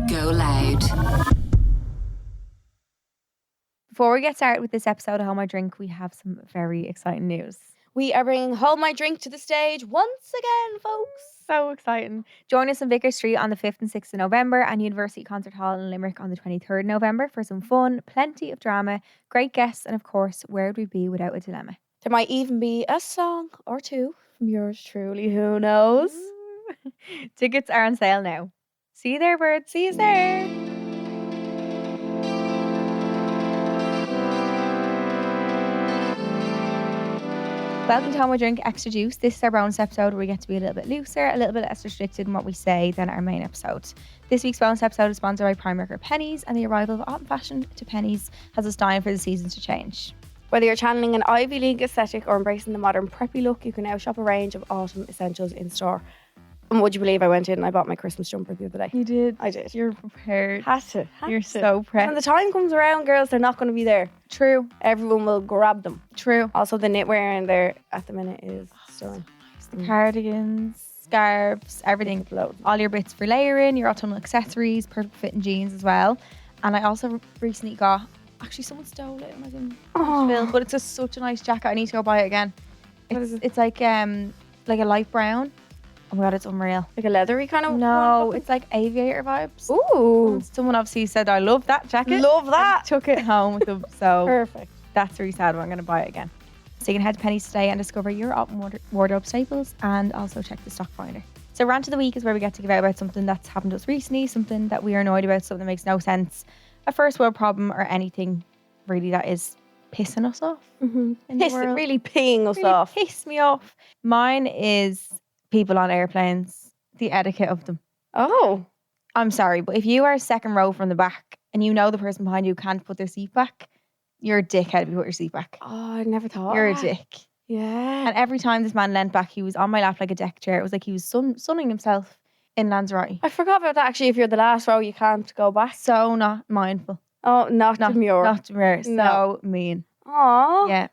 GoLoud. Before we get started with this episode of Hold My Drink, we have some very exciting news. We are bringing Hold My Drink to the stage once again, folks. So exciting. Join us on Vicar Street on the 5th and 6th of November and University Concert Hall in Limerick on the 23rd of November for some fun, plenty of drama, great guests, and of course, where would we be without a dilemma? There might even be a song or two from yours truly, who knows? Tickets are on sale now. See you there, birds. See you there. Welcome to Hold My Drink Extra Juice. This is our bonus episode where we get to be a little bit looser, a little bit less restricted in what we say than our main episode. This week's bonus episode is sponsored by Primark Pennies, and the arrival of autumn fashion to Pennies has us dying for the seasons to change. Whether you're channeling an Ivy League aesthetic or embracing the modern preppy look, you can now shop a range of autumn essentials in store. And would you believe I went in and I bought my Christmas jumper the other day? You did? I did. You're prepared. Had to. You're so prepped. When the time comes around, girls, they're not going to be there. True. Everyone will grab them. True. Also, the knitwear in there at the minute is stunning. The cardigans, scarves, everything. All your bits for layering, your autumnal accessories, perfect fitting jeans as well. And I also recently got, actually someone stole it and I didn't film, but it's just such a nice jacket. I need to go buy it again. It's like a light brown. Oh my god, it's unreal. Like a leathery kind of? No, it's like aviator vibes. Ooh. Someone obviously said, I love that jacket. Love that. Took it home with them. So Perfect. That's really sad, but I'm going to buy it again. So you can head to Pennies today and discover your autumn wardrobe staples and also check the stock finder. So Rant of the Week is where we get to give out about something that's happened to us recently, something that we are annoyed about, something that makes no sense, a first world problem, or anything really that is pissing us off. Mm-hmm. Really peeing us really off. Piss me off. Mine is people on airplanes, the etiquette of them. Oh. I'm sorry, but if you are second row from the back and you know the person behind you can't put their seat back, you're a dickhead if you put your seat back. Oh, I never thought. You're a dick. Yeah. And every time this man leant back, he was on my lap like a deck chair. It was like he was sunning himself in Lanzarote. I forgot about that actually. If you're the last row, you can't go back. So not mindful. Oh, not demure. Not demure. No. So mean. Aww. Yeah.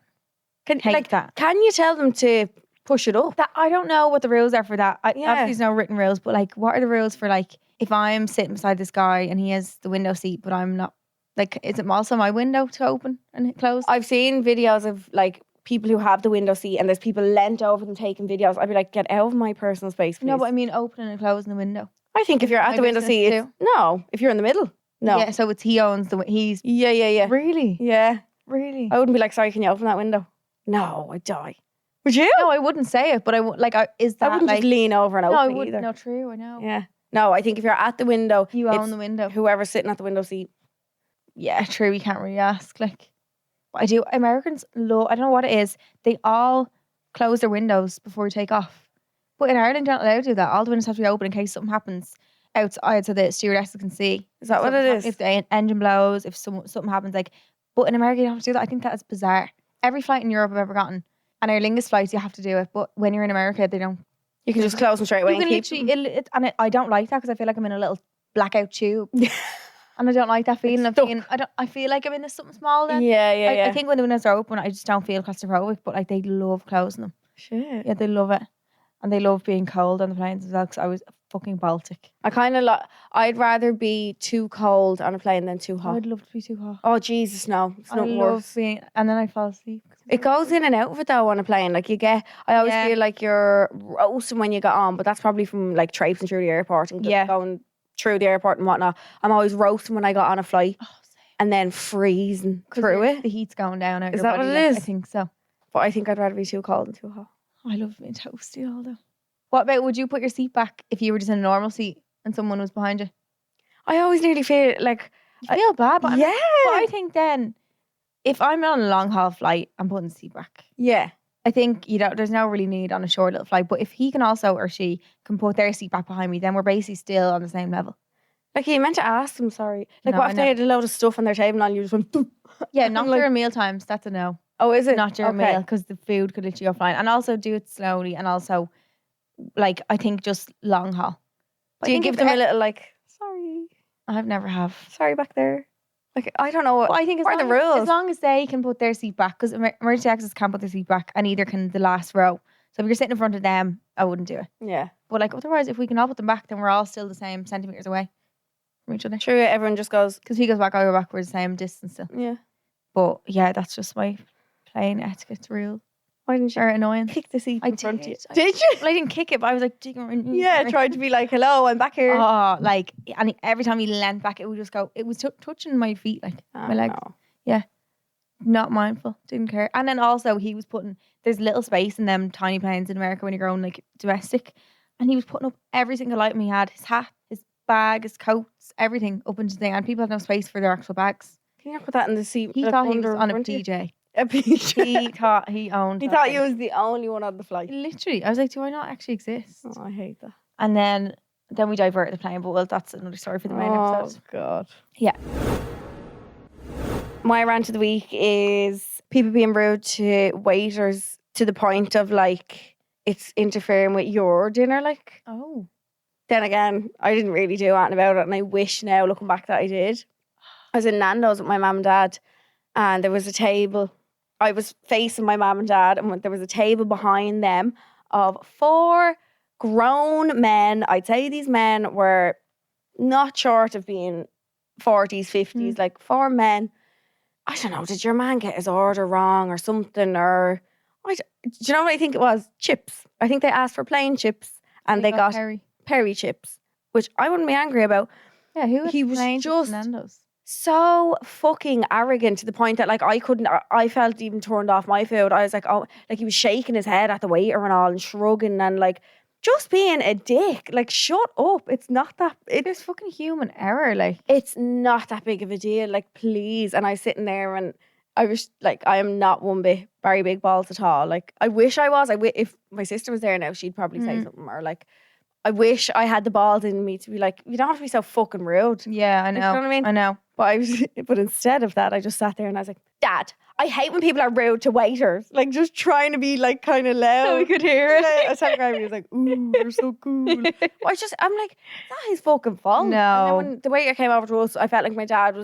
Take that. Can you tell them to push it up? That I don't know what the rules are for that. Yeah. Obviously there's no written rules, but like what are the rules for like if I'm sitting beside this guy and he has the window seat but I'm not, like is it also my window to open and close? I've seen videos of like people who have the window seat and there's people leant over them taking videos. I'd be like, get out of my personal space, please. No, but I mean opening and closing the window. I think if you're at My the window business seat, too. no. If you're in the middle, no. Yeah, so it's he owns he's Yeah. really? Yeah. Really? I wouldn't be like, sorry, can you open that window? No, I'd die. Would you? No, I wouldn't say it, but is that I wouldn't like just lean over and no, I open it wouldn't. either. No, true, I know. Yeah. No, I think if you're at the window, You own the window. whoever's sitting at the window seat. Yeah, true. You can't really ask. Like, I do. Americans love. I don't know what it is. They all close their windows before we take off. But in Ireland, you're not allowed to do that. All the windows have to be open in case something happens outside, so the stewardesses can see. Is that what it is? If the engine blows, if something happens, like. But in America, you don't have to do that. I think that is bizarre. Every flight in Europe I've ever gotten, and Aer Lingus flights, you have to do it. But when you're in America, they don't. You can just close them straight away. You can literally, I don't like that because I feel like I'm in a little blackout tube. And I don't like that feeling of being, I feel like I'm in something small then. Yeah. I think when the windows are open, I just don't feel claustrophobic, but like they love closing them. Shit. Yeah, they love it. And they love being cold on the planes as well because I was fucking Baltic. I kind of I'd rather be too cold on a plane than too hot. I'd love to be too hot. Oh, Jesus, no. It's not I worse. love being, and then I fall asleep. It goes in and out of it though on a plane. Like I always feel like you're roasting when you get on, but that's probably from like traipsing through the airport and going through the airport and whatnot. I'm always roasting when I got on a flight and then freezing through it. The heat's going down out Is your that body. what it is? I think so. But I think I'd rather be too cold than too hot. I love being toasty although. What about, would you put your seat back if you were just in a normal seat and someone was behind you? I always nearly feel like... You feel bad, but yeah. But I think then, if I'm on a long haul flight, I'm putting the seat back. Yeah. I think there's no really need on a short little flight. But if he can also, or she can put their seat back behind me, then we're basically still on the same level. Like you meant to ask them, sorry. Like No, what I if know. they had a load of stuff on their table and you just went... Yeah, not like, during meal times. That's a no. Oh, is it? Not during meal because the food could literally go flying. And also do it slowly. And also, like, I think just long haul. But Do I you think give if them a little like, sorry, I've never have. sorry back there? Like, I don't know what, But I think what are the rules? as long as they can put their seat back, because emergency access can't put their seat back, and neither can the last row. So if you're sitting in front of them, I wouldn't do it. Yeah. But like otherwise, if we can all put them back, then we're all still the same centimeters away. from each other. True, everyone just goes. Because he goes back, I go back, we're the same distance still. Yeah. But yeah, that's just my plane etiquette rule. Why didn't you Or annoying. kick the seat in front of you? Did you? Well, I didn't kick it, but I was like digging around. Yeah, tried to be like, hello, I'm back here. Oh, like, and every time he leant back, it would just go, it was touching my feet, like my legs. No. Yeah. Not mindful. Didn't care. And then also he was putting, there's little space in them tiny planes in America when you're going like domestic. And he was putting up every single item he had, his hat, his bag, his coats, everything up into the thing. And people had no space for their actual bags. Can you not put that in the seat? He thought he was on a PJ. A PJ. He thought he owned. He thought he was the only one on the flight. Literally. I was like, do I not actually exist? Oh, I hate that. And then we diverted the plane, but well, that's another story for the main episode. Oh, God. Yeah. My rant of the week is people being rude to waiters to the point of like it's interfering with your dinner. Like, oh. Then again, I didn't really do anything about it, and I wish now, looking back, that I did. I was in Nando's with my mum and dad, and there was a table. I was facing my mum and dad, and there was a table behind them of 4 grown men. I'd say these men were not short of being 40s, 50s, like 4 men. I don't know, did your man get his order wrong or something? Or do you know what I think it was? Chips. I think they asked for plain chips and they got peri chips, which I wouldn't be angry about. Yeah, he was just Nando's? So fucking arrogant to the point that like I felt even turned off my food. I was like, oh, like he was shaking his head at the waiter and all and shrugging and like just being a dick. Like, shut up. It's not that. There's fucking human error. Like, it's not that big of a deal. Like, please. And I was sitting there and I was like, I am not one bit very big balls at all. Like, I wish I was. If my sister was there now, she'd probably say something. Or like, I wish I had the balls in me to be like, you don't have to be so fucking rude. Yeah, I know. You know what I mean? I know. But instead of that, I just sat there and I was like, Dad, I hate when people are rude to waiters. Like, just trying to be like kind of loud. So we could hear it. I was telling Gravy, he was like, ooh, you're so cool. I'm like, it's not his fucking fault. No. And then when the waiter came over to us, I felt like my dad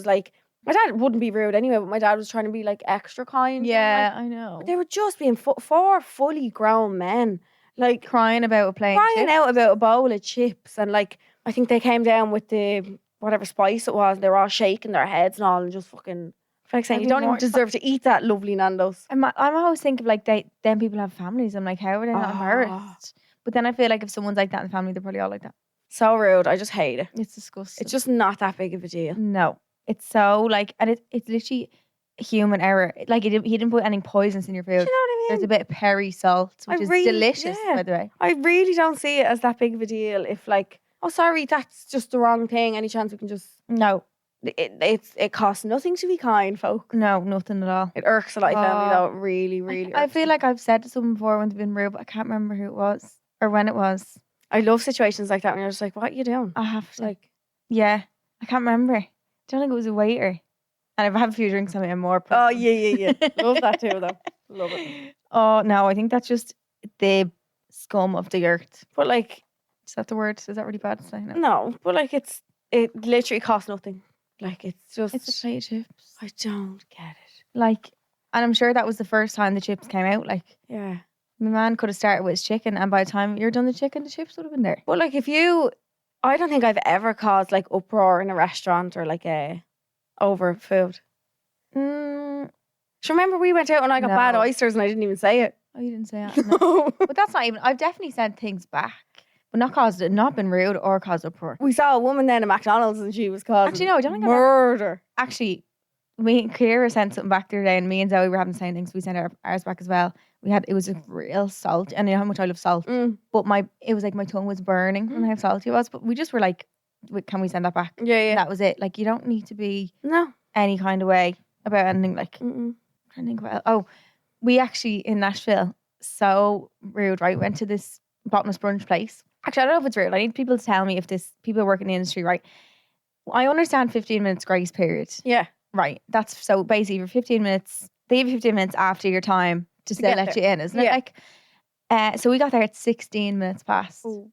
wouldn't be rude anyway, but my dad was trying to be like extra kind. Yeah, like, I know. They were just being 4 fully grown men. Like, crying about a plane. Crying out about a bowl of chips. And like, I think they came down with the whatever spice it was. They were all shaking their heads and all and just fucking, I feel like saying, you don't even deserve to eat that lovely Nando's. I'm always thinking like then people have families. I'm like, how are they not embarrassed? But then I feel like if someone's like that in the family, they're probably all like that. So rude. I just hate it. It's disgusting. It's just not that big of a deal. No. It's so like, and it's literally human error. Like he didn't put any poisons in your food. Do you know what I mean? There's a bit of peri salt, which is delicious, by the way. I really don't see it as that big of a deal. If like, oh sorry, that's just the wrong thing. Any chance we can just no. It costs nothing to be kind, folk. No, nothing at all. It irks a lot of family though. It really, really. I feel like I've said to someone before when they've been rude, but I can't remember who it was or when it was. I love situations like that when you're just like, what are you doing? I have to. Like, yeah, I can't remember. I don't think it was a waiter. And if I have a few drinks, I mean, more. Oh, yeah. Love that too, though. Love it. Oh, no, I think that's just the scum of the earth. But like... Is that the word? Is that really bad to say? No, but like it literally costs nothing. Like it's just... It's a plate of chips. I don't get it. Like, and I'm sure that was the first time the chips came out. Like, yeah. My man could have started with his chicken and by the time you're done the chicken, the chips would have been there. But like I don't think I've ever caused like uproar in a restaurant or like over food. So remember we went out and I got bad oysters and I didn't even say it. Oh, you didn't say that? No. But that's not even, I've definitely said things back, but not been rude or caused uproar. We saw a woman then at McDonald's and she was causing actually, no, I don't think murder. Actually, me and Kira sent something back the other day and me and Zoe were having the same things. We sent ours back as well. It was a real salt, and you know how much I love salt. But it was like my tongue was burning from how salty it was. But we just were like, can we send that back? Yeah. And that was it. Like, you don't need to be no any kind of way about anything. Like, I'm trying to think about. Oh, we actually in Nashville, so rude. Right, went to this bottomless brunch place. Actually, I don't know if it's rude. I need people to tell me if people work in the industry. Right, I understand 15 minutes grace period. Yeah, right. That's so basically for 15 minutes. They give you 15 minutes after your time to still let you in, isn't it? Like, so we got there at 16 minutes past. Ooh.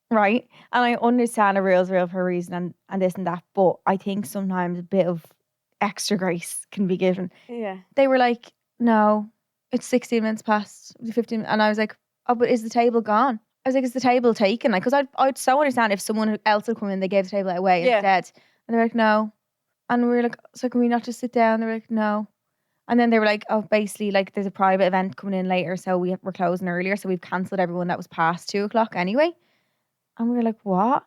Right? And I understand a rule's real for a reason and this and that, but I think sometimes a bit of extra grace can be given. Yeah. They were like, no, it's 16 minutes past 15. And I was like, oh, but is the table gone? I was like, is the table taken? Like, because I'd so understand if someone else had come in, they gave the table away instead. And they're like, no. And we were like, so can we not just sit down? They were like, no. And then they were like, oh, basically, like, there's a private event coming in later, so we're closing earlier, so we've cancelled everyone that was past 2:00 anyway. And we were like, what?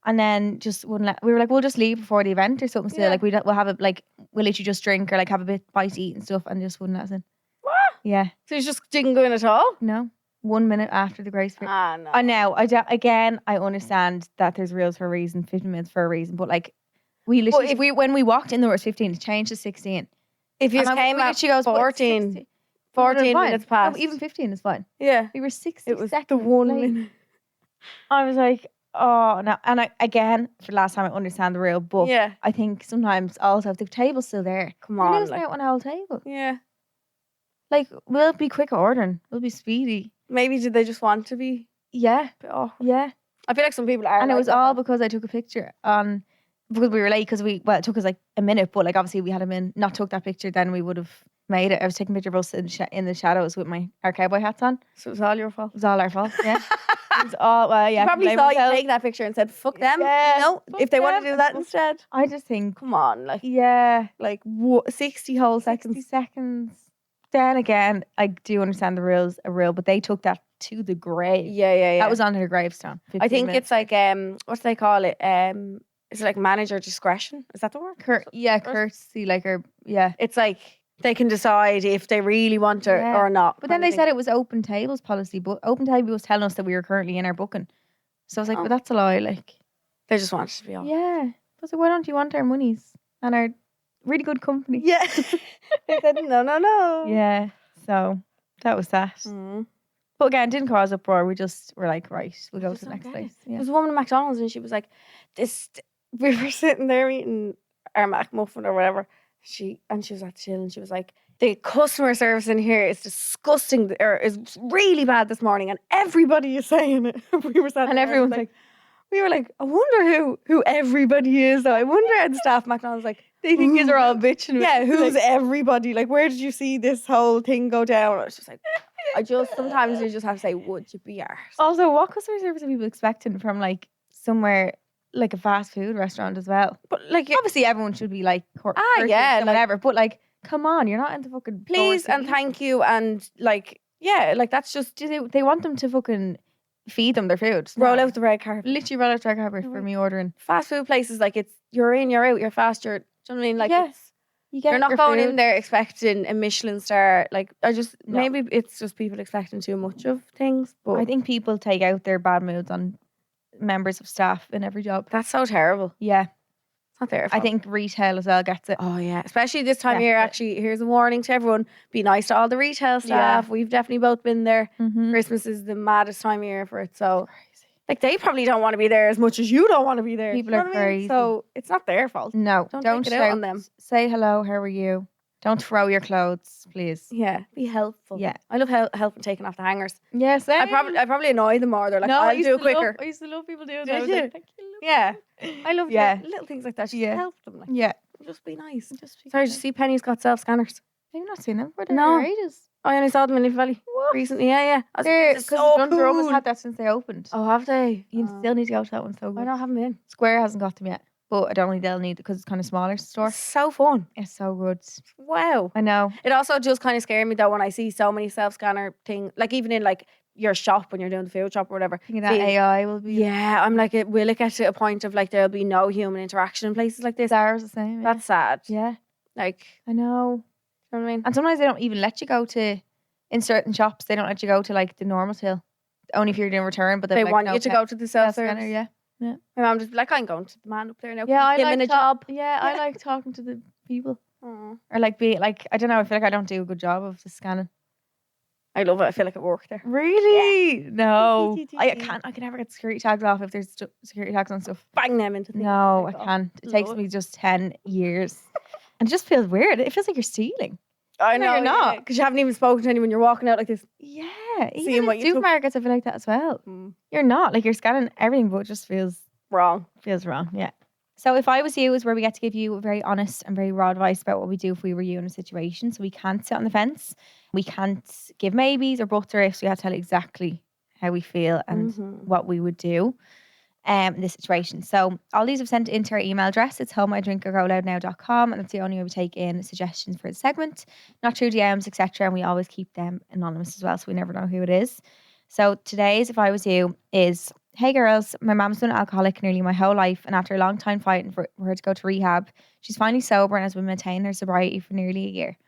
And then just wouldn't let. We were like, we'll just leave before the event or something. Still, like, we'll have a we'll literally just drink or like have a bite to eat and stuff, and just wouldn't let us in. What? Yeah. So you just didn't go in at all? No. 1 minute after the grace period. No. And now, I understand that there's rules for a reason, 15 minutes for a reason, but like, we literally, when we walked in, there was 15. It changed to 16. If you came at 14 minutes past. No, even 15 is fine. Yeah. We were 60 It was seconds the 1 late. minute. I was like, oh, no. And again, for the last time, I understand the rule, but Yeah. I think sometimes also if the table's still there, Come we're on. losing out on our whole table. Yeah. Like, we'll be quick ordering. We'll be speedy. Maybe did they just want to be? Yeah. Yeah. I feel like some people are. And like it was that, all though. because I took a picture because we were late it took us like a minute, but like obviously we had not took that picture, then we would have made it. I was taking a picture of us in the shadows with our cowboy hats on. So it was all your fault. It was all our fault, yeah. It was all, well, yeah. You probably saw you take that picture and said, fuck them. Yeah, No, fuck if they want them. to do that instead. I just think, Come on, like, yeah, like 60 whole 60 seconds. seconds. Then again, I do understand the rules are real, but they took that to the grave. Yeah. That was on her gravestone. I think 15 minutes. it's like, what do they call it? Is it like manager discretion? Is that the word? courtesy, like, or yeah. It's like they can decide if they really want it or not. But then they said it was open tables policy, but open table was telling us that we were currently in our booking. So I was like, well, that's a lie. Like, they just wanted to be on. Yeah. I was like, why don't you want our monies and our really good company? Yeah. They said no. Yeah. So that was that. Mm. But again, didn't cause uproar. We just were like, right, we'll go to the next place. Yeah. There was a woman at McDonald's and she was like, we were sitting there eating our McMuffin or whatever. She was at the chill and she was like, the customer service in here is disgusting, or is really bad this morning, and everybody is saying it. We were sat and there, everyone's like, we were like, I wonder who everybody is though. I wonder how the staff at McDonald's like, they think they're all bitching. Yeah, who's everybody? Like, where did you see this whole thing go down? I was just like, sometimes you just have to say, would you be arse? Also, what customer service are people expecting from like somewhere like a fast food restaurant as well? But like, obviously everyone should be like, yeah, whatever. But like, come on, you're not into fucking please and thank you and like, yeah, like that's just they want them to fucking feed them their food. Roll out the red carpet. Literally roll out the red carpet for me ordering. Fast food places, like it's you're in, you're out, you're fast, do you know what I mean? Like you're not going in there expecting a Michelin star. Like maybe it's just people expecting too much of things. But I think people take out their bad moods on members of staff in every job. That's so terrible. Yeah. It's not their fault. I think retail as well gets it. Oh yeah. Especially this time of year, actually, here's a warning to everyone. Be nice to all the retail staff. We've definitely both been there. Mm-hmm. Christmas is the maddest time of year for it. So like they probably don't want to be there as much as you don't want to be there. People are crazy. So it's not their fault. No. Don't take it out on them. Say hello, how are you? Don't throw your clothes, please. Yeah. Be helpful. Yeah. I love helping taking off the hangers. Yeah, same. I probably annoy them more. They're like, I'll do it quicker. I used to love people doing Did that. you? Like, thank you. Yeah. I love little things like that. Just help them. Like, yeah. Just be nice. Sorry, did you see Penny's got self-scanners? I've not seen them. Were they No. ages? I only saw them in Leaf Valley recently. Yeah. Because Dundrum almost had that since they opened. Oh, have they? You still need to go to that one. So good. I don't have them in. Square hasn't got them yet, but I don't think they'll need it because it's kind of smaller store. It's so fun. It's so good. Wow. I know. It also just kind of scared me though when I see so many self-scanner things, like even in like your shop when you're doing the food shop or whatever. Thinking that AI will be. Yeah, I'm like, will it get to a point of like there'll be no human interaction in places like this? Ours the same. That's sad. Yeah. Like, I know. You know what I mean? And sometimes they don't even let you go to, in certain shops, they don't let you go to like the normal till. Only if you're doing return, but they like, want you to go to the self-service. Yeah. My mum just be like, I'm going to the man up there now. Yeah, I him like in a job. Yeah, I like talking to the people. Aww. Or like be like, I don't know, I feel like I don't do a good job of the scanning. I love it. I feel like I work there. Really? Yeah. No. I can never get security tags off if there's security tags on stuff. Bang them into things. No, I can't. It takes me just 10 years. And it just feels weird. It feels like you're stealing. I know. You're not. Because you haven't even spoken to anyone. You're walking out like this. Yeah. Seeing Even what in you supermarkets, I feel like that as well. You're not. Like, you're scanning everything, but it just feels wrong. Feels wrong, yeah. So If I Was You is where we get to give you very honest and very raw advice about what we do if we were you in a situation. So we can't sit on the fence. We can't give maybes or buts or ifs. We have to tell exactly how we feel and what we would do. in this situation. So all these have sent into our email address. It's homeidrink@GoLoudNow.com, and it's the only way we take in suggestions for the segment, not through DMs, etc. And we always keep them anonymous as well, so we never know who it is. So today's, if I was you, is, hey girls, my mom's been an alcoholic nearly my whole life, and after a long time fighting for her to go to rehab, she's finally sober and has been maintaining her sobriety for nearly a year.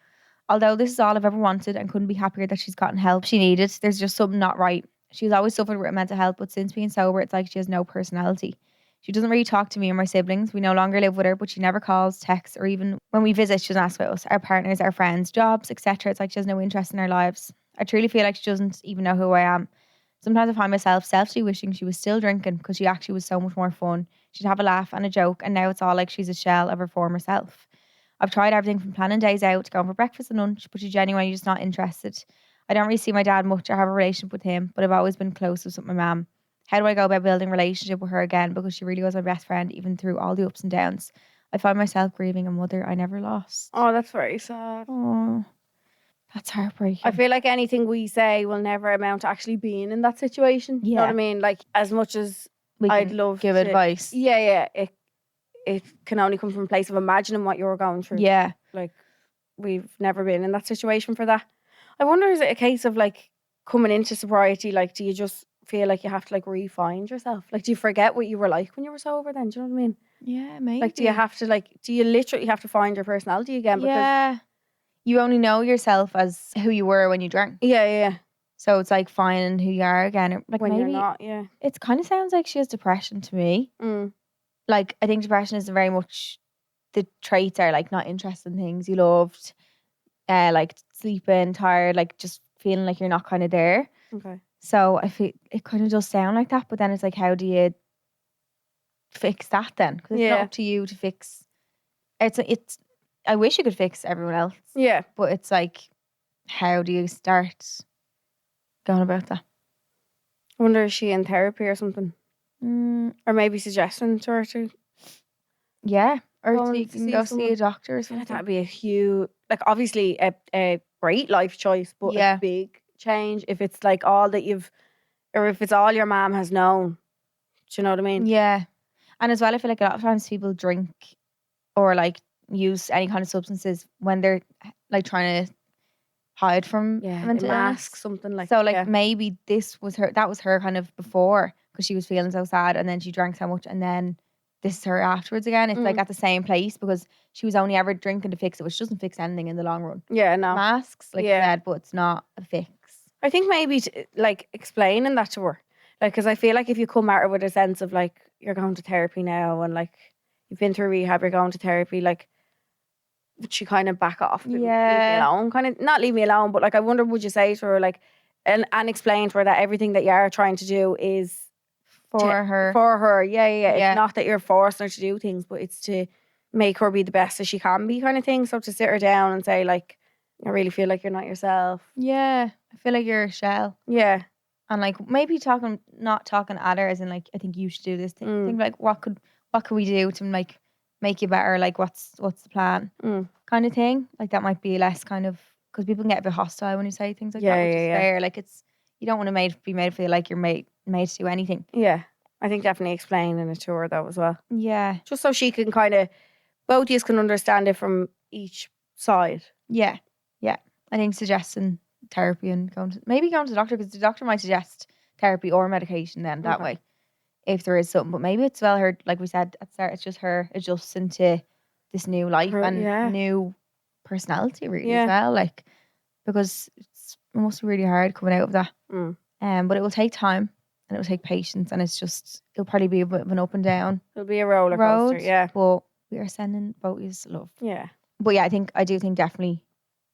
Although this is all I've ever wanted and couldn't be happier that she's gotten help she needed, there's just something not right. She's always suffered with mental health, but since being sober, it's like she has no personality. She doesn't really talk to me or my siblings. We no longer live with her, but she never calls, texts, or even when we visit, she doesn't ask about us, our partners, our friends, jobs, etc. It's like she has no interest in our lives. I truly feel like she doesn't even know who I am. Sometimes I find myself selfishly wishing she was still drinking because she actually was so much more fun. She'd have a laugh and a joke, and now it's all like she's a shell of her former self. I've tried everything from planning days out to going for breakfast and lunch, but she's genuinely just not interested. I don't really see my dad much or have a relationship with him, but I've always been close with my mum. How do I go about building a relationship with her again? Because she really was my best friend, even through all the ups and downs. I find myself grieving a mother I never lost. Oh, that's very sad. Oh, that's heartbreaking. I feel like anything we say will never amount to actually being in that situation. You know what I mean? Like, as much as I'd love give advice. Yeah. It can only come from a place of imagining what you're going through. Yeah. Like, we've never been in that situation for that. I wonder, is it a case of like coming into sobriety, like, do you just feel like you have to like re-find yourself? Like, do you forget what you were like when you were sober then? Do you know what I mean? Yeah, maybe. Like, do you literally have to find your personality again? Because, yeah. You only know yourself as who you were when you drank. Yeah. So it's like finding who you are again. Like, when maybe you're not, yeah. It kind of sounds like she has depression to me. Like, I think depression is very much, the traits are like not interested in things you loved, like sleeping, tired, like just feeling like you're not kind of there. Okay. So I feel it kind of does sound like that, but then it's like, how do you fix that then? Because it's not up to you to fix. It's. I wish you could fix everyone else. Yeah. But it's like, how do you start going about that? I wonder, is she in therapy or something? Or maybe suggesting to her to. Yeah. Or so you can go see a doctor or something. That'd be a huge, like, obviously a great life choice, but a big change if it's like all that or if it's all your mom has known. Do you know what I mean? Yeah. And as well, I feel like a lot of times people drink or like use any kind of substances when they're like trying to hide from mental mask, something like that. So like maybe that was her kind of before, because she was feeling so sad and then she drank so much, and then this is her afterwards again. It's like at the same place, because she was only ever drinking to fix it, which doesn't fix anything in the long run. Yeah, no. Masks, like you said, but it's not a fix. I think maybe like explaining that to her. Like, because I feel like if you come at her with a sense of like, you're going to therapy now and like you've been through rehab, you're going to therapy, like, would she kind of back off? Leave me alone? Kind of, not leave me alone, but like, I wonder, would you say to her like, and explain to her that everything that you are trying to do is for her. For her, yeah. It's not that you're forcing her to do things, but it's to make her be the best as she can be, kind of thing. So to sit her down and say like, I really feel like you're not yourself. Yeah, I feel like you're a shell. Yeah. And like maybe not talking at her as in like, I think you should do this thing. Think like, what could we do to like make you better? Like, what's the plan? Kind of thing. Like, that might be less kind of, because people can get a bit hostile when you say things like that, which is fair. Like, you don't want to be made feel like you're made to do anything. Yeah, I think definitely explaining it to her though as well. Yeah, just so she can kind of, both of you can understand it from each side. Yeah. I think suggesting therapy and going to the doctor, because the doctor might suggest therapy or medication then that way, if there is something. But maybe it's well her, like we said at the start, it's just her adjusting to this new life and new personality really as well. Like, because it must be really hard coming out of that. But it will take time and it will take patience, and it'll probably be a bit of an up and down. It'll be a roller coaster, yeah. But we are sending both of you love. Yeah. But yeah, I do think definitely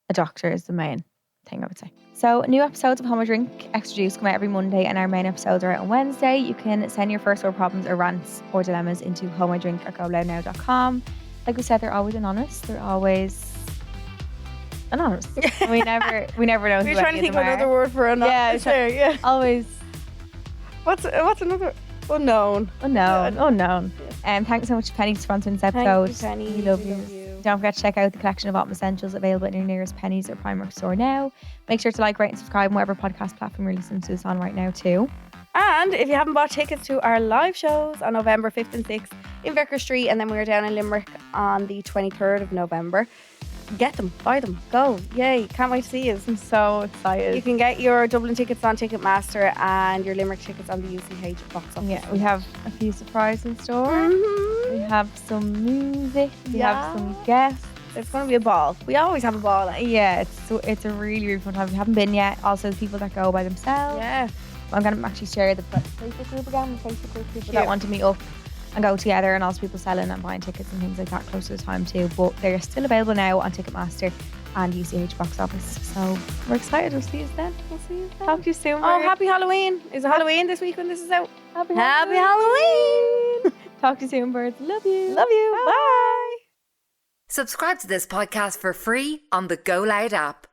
a doctor is the main thing, I would say. So new episodes of Home or Drink Extra Juice come out every Monday, and our main episodes are out on Wednesday. You can send your first world problems or rants or dilemmas into homeordrink@GoLoudNow.com. Like we said, they're always anonymous. They're always anonymous. we never know. We're trying to think of another word for anonymous. Yeah. Always. What's another? Unknown. Thanks so much to Penny for sponsoring this episode. Thank you, Penny. We love you. Don't forget to check out the collection of Autumn Essentials available at your nearest Pennies or Primark store now. Make sure to like, rate and subscribe on whatever podcast platform you're listening to this on right now too. And if you haven't bought tickets to our live shows on November 5th and 6th in Vicar Street, and then we're down in Limerick on the 23rd of November, get them, buy them, go. Yay, can't wait to see you. I'm so excited. You can get your Dublin tickets on Ticketmaster and your Limerick tickets on the UCH box office. Yeah, we have a few surprises in store. Mm-hmm. We have some music. We have some guests. It's going to be a ball. We always have a ball. Yeah, it's a really, really fun time. We haven't been yet. Also, people that go by themselves. Yeah. I'm going to actually share the Facebook group again. The Facebook group, people that want to meet up and go together, and also people selling and buying tickets and things like that close to the time too. But they're still available now on Ticketmaster and UCH box office. So we're excited. We'll see you then. Talk to you soon. Oh, happy Halloween. Is it Halloween this week when this is out? Happy Halloween. Talk to you soon, birds. Love you. Love you. Bye. Subscribe to this podcast for free on the GoLoud app.